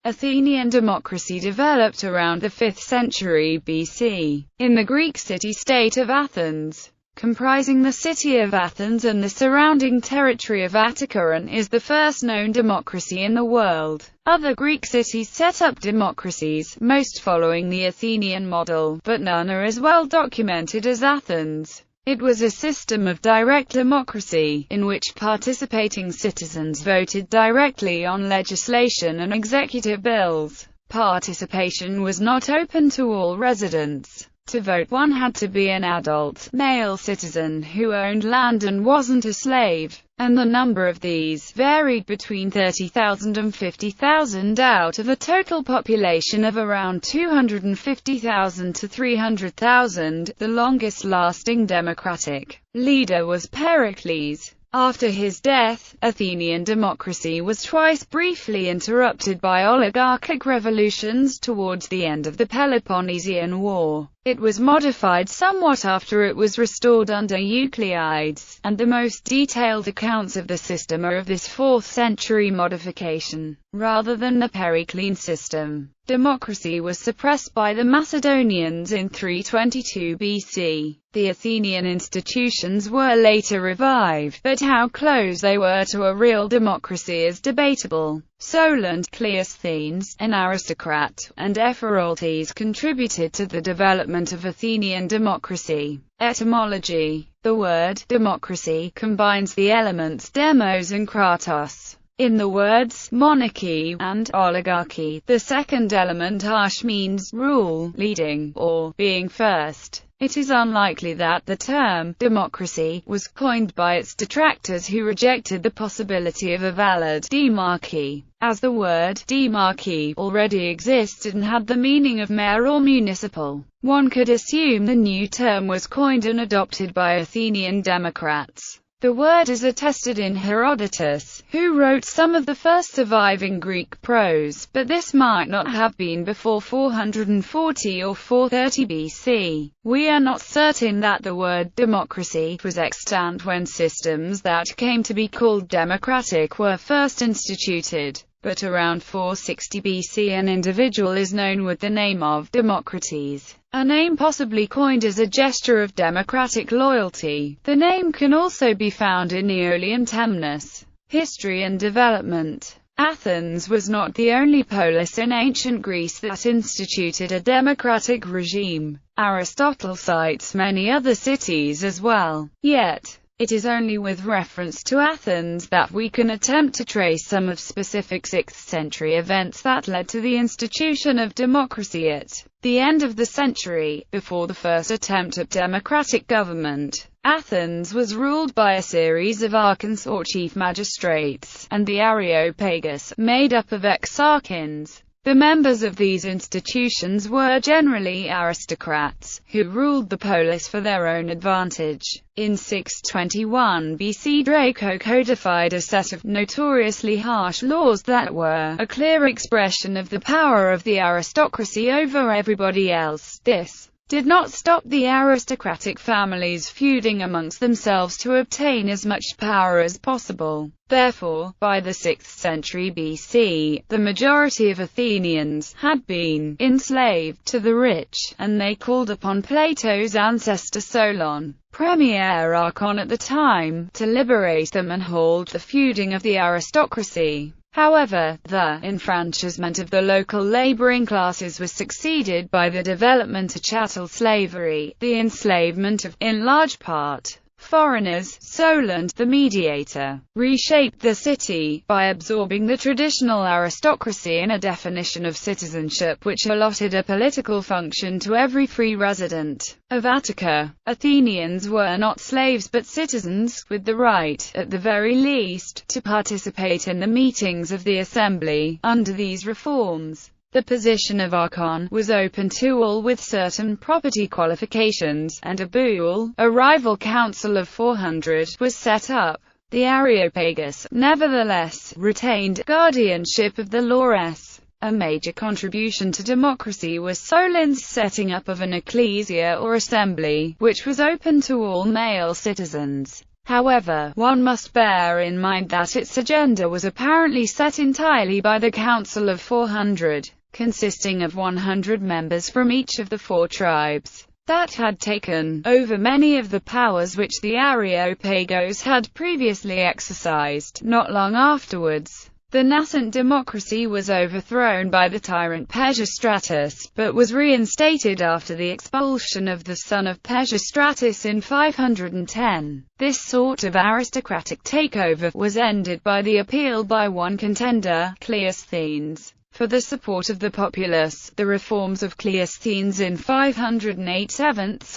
Athenian democracy developed around the 5th century BC, in the Greek city-state of Athens, comprising the city of Athens and the surrounding territory of Attica, and is the first known democracy in the world. Other Greek cities set up democracies, most following the Athenian model, but none are as well documented as Athens. It was a system of direct democracy, in which participating citizens voted directly on legislation and executive bills. Participation was not open to all residents. To vote, one had to be an adult, male citizen who owned land and wasn't a slave, and the number of these varied between 30,000 and 50,000 out of a total population of around 250,000 to 300,000. The longest-lasting democratic leader was Pericles. After his death, Athenian democracy was twice briefly interrupted by oligarchic revolutions towards the end of the Peloponnesian War. It was modified somewhat after it was restored under Euclides, and the most detailed accounts of the system are of this 4th century modification, rather than the Periclean system. Democracy was suppressed by the Macedonians in 322 BC. The Athenian institutions were later revived, but how close they were to a real democracy is debatable. Solon, Cleisthenes, an aristocrat, and Ephoraltes contributed to the development of Athenian democracy. Etymology. The word democracy combines the elements demos and kratos. In the words monarchy and oligarchy, the second element arch means rule, leading, or being first. It is unlikely that the term democracy was coined by its detractors who rejected the possibility of a valid demarchy, as the word demarchy already existed and had the meaning of mayor or municipal. One could assume the new term was coined and adopted by Athenian Democrats. The word is attested in Herodotus, who wrote some of the first surviving Greek prose, but this might not have been before 440 or 430 BC. We are not certain that the word democracy was extant when systems that came to be called democratic were first instituted, but around 460 BC an individual is known with the name of Democrates, a name possibly coined as a gesture of democratic loyalty. The name can also be found in Aeolian Temnus. History and development. Athens was not the only polis in ancient Greece that instituted a democratic regime. Aristotle cites many other cities as well. Yet, it is only with reference to Athens that we can attempt to trace some of specific 6th century events that led to the institution of democracy at the end of the century. Before the first attempt at democratic government, Athens was ruled by a series of archons or chief magistrates, and the Areopagus, made up of exarchons. The members of these institutions were generally aristocrats, who ruled the polis for their own advantage. In 621 BC, Draco codified a set of notoriously harsh laws that were a clear expression of the power of the aristocracy over everybody else. This did not stop the aristocratic families feuding amongst themselves to obtain as much power as possible. Therefore, by the 6th century BC, the majority of Athenians had been enslaved to the rich, and they called upon Plato's ancestor Solon, premier archon at the time, to liberate them and hold the feuding of the aristocracy. However, the enfranchisement of the local laboring classes was succeeded by the development of chattel slavery, the enslavement of, in large part, foreigners. Solon, the mediator, reshaped the city, by absorbing the traditional aristocracy in a definition of citizenship which allotted a political function to every free resident of Attica. Athenians were not slaves but citizens, with the right, at the very least, to participate in the meetings of the assembly. Under these reforms, the position of archon was open to all with certain property qualifications, and a boule, a rival council of 400, was set up. The Areopagus, nevertheless, retained guardianship of the laws. A major contribution to democracy was Solon's setting up of an ecclesia or assembly, which was open to all male citizens. However, one must bear in mind that its agenda was apparently set entirely by the Council of 400, consisting of 100 members from each of the 4 tribes that had taken over many of the powers which the Areopagos had previously exercised. Not long afterwards, the nascent democracy was overthrown by the tyrant Pisistratus, but was reinstated after the expulsion of the son of Pisistratus in 510. This sort of aristocratic takeover was ended by the appeal by one contender, Cleisthenes, for the support of the populace. The reforms of Cleisthenes in 508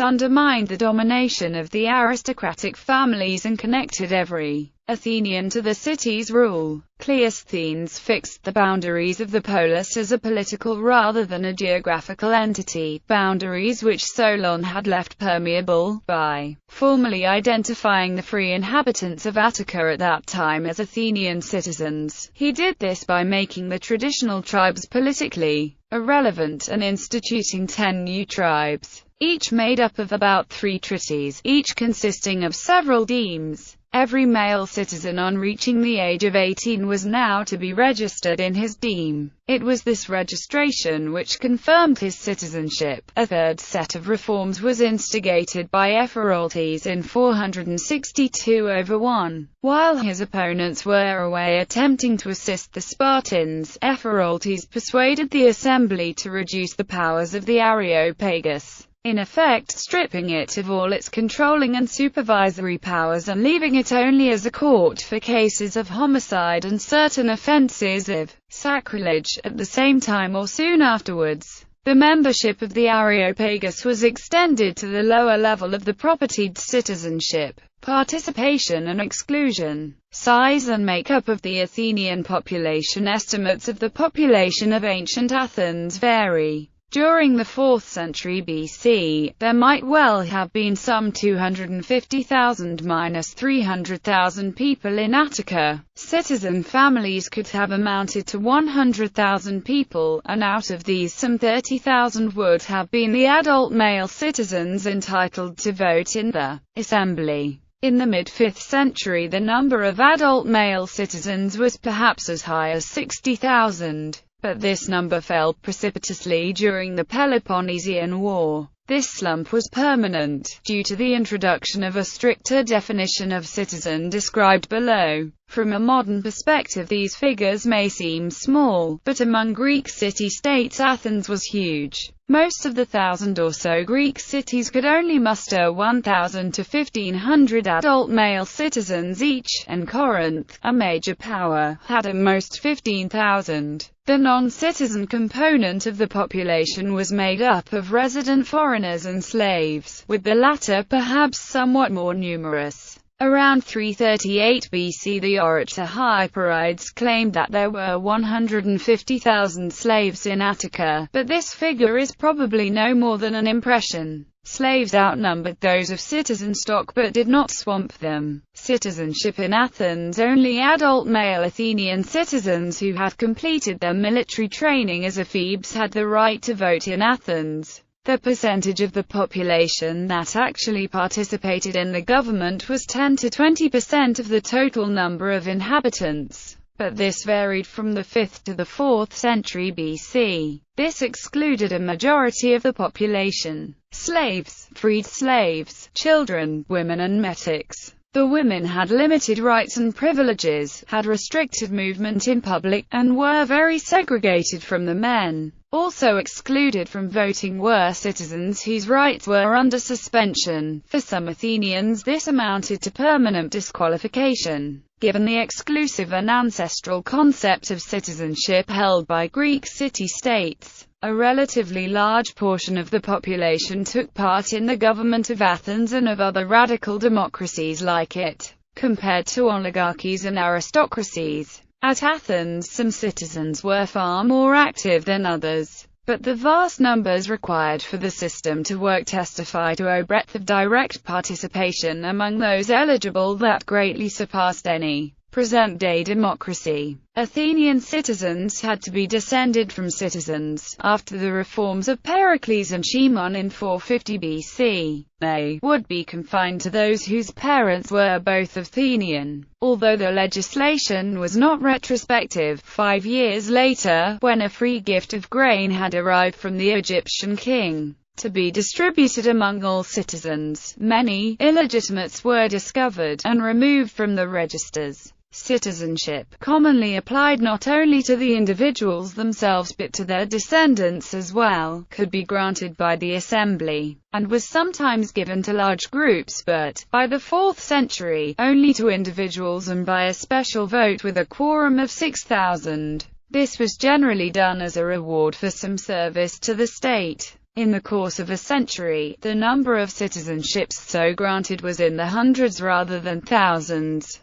undermined the domination of the aristocratic families and connected every Athenian to the city's rule. Cleisthenes fixed the boundaries of the polis as a political rather than a geographical entity, boundaries which Solon had left permeable, by formally identifying the free inhabitants of Attica at that time as Athenian citizens. He did this by making the traditional tribes politically irrelevant and instituting 10 new tribes, each made up of about 3 trities, each consisting of several demes. Every male citizen on reaching the age of 18 was now to be registered in his deme. It was this registration which confirmed his citizenship. A third set of reforms was instigated by Ephoraltes in 462/1. While his opponents were away attempting to assist the Spartans, Ephoraltes persuaded the assembly to reduce the powers of the Areopagus, in effect stripping it of all its controlling and supervisory powers and leaving it only as a court for cases of homicide and certain offences of sacrilege. At the same time or soon afterwards, the membership of the Areopagus was extended to the lower level of the propertied citizenship, participation and exclusion. Size and makeup of the Athenian population. Estimates of the population of ancient Athens vary. During the 4th century BC, there might well have been some 250,000–300,000 people in Attica. Citizen families could have amounted to 100,000 people, and out of these some 30,000 would have been the adult male citizens entitled to vote in the assembly. In the mid-5th century, the number of adult male citizens was perhaps as high as 60,000. But this number fell precipitously during the Peloponnesian War. This slump was permanent, due to the introduction of a stricter definition of citizen described below. From a modern perspective, these figures may seem small, but among Greek city-states Athens was huge. Most of the 1,000 or so Greek cities could only muster 1,000 to 1,500 adult male citizens each, and Corinth, a major power, had at most 15,000. The non-citizen component of the population was made up of resident foreigners and slaves, with the latter perhaps somewhat more numerous. Around 338 BC, the orator Hyperides claimed that there were 150,000 slaves in Attica, but this figure is probably no more than an impression. Slaves outnumbered those of citizen stock but did not swamp them. Citizenship in Athens. Only adult male Athenian citizens who had completed their military training as ephebes had the right to vote in Athens. The percentage of the population that actually participated in the government was 10 to 20% of the total number of inhabitants, but this varied from the 5th to the 4th century BC. This excluded a majority of the population: slaves, freed slaves, children, women and metics. The women had limited rights and privileges, had restricted movement in public, and were very segregated from the men. Also excluded from voting were citizens whose rights were under suspension. For some Athenians this amounted to permanent disqualification. Given the exclusive and ancestral concept of citizenship held by Greek city-states, a relatively large portion of the population took part in the government of Athens and of other radical democracies like it, compared to oligarchies and aristocracies. At Athens, some citizens were far more active than others, but the vast numbers required for the system to work testify to a breadth of direct participation among those eligible that greatly surpassed any present-day democracy. Athenian citizens had to be descended from citizens. After the reforms of Pericles and Cimon in 450 BC, they would be confined to those whose parents were both Athenian. Although the legislation was not retrospective, 5 years later, when a free gift of grain had arrived from the Egyptian king, to be distributed among all citizens, many illegitimates were discovered, and removed from the registers. Citizenship, commonly applied not only to the individuals themselves but to their descendants as well, could be granted by the assembly, and was sometimes given to large groups but, by the 4th century, only to individuals and by a special vote with a quorum of 6,000. This was generally done as a reward for some service to the state. In the course of a century, the number of citizenships so granted was in the hundreds rather than thousands.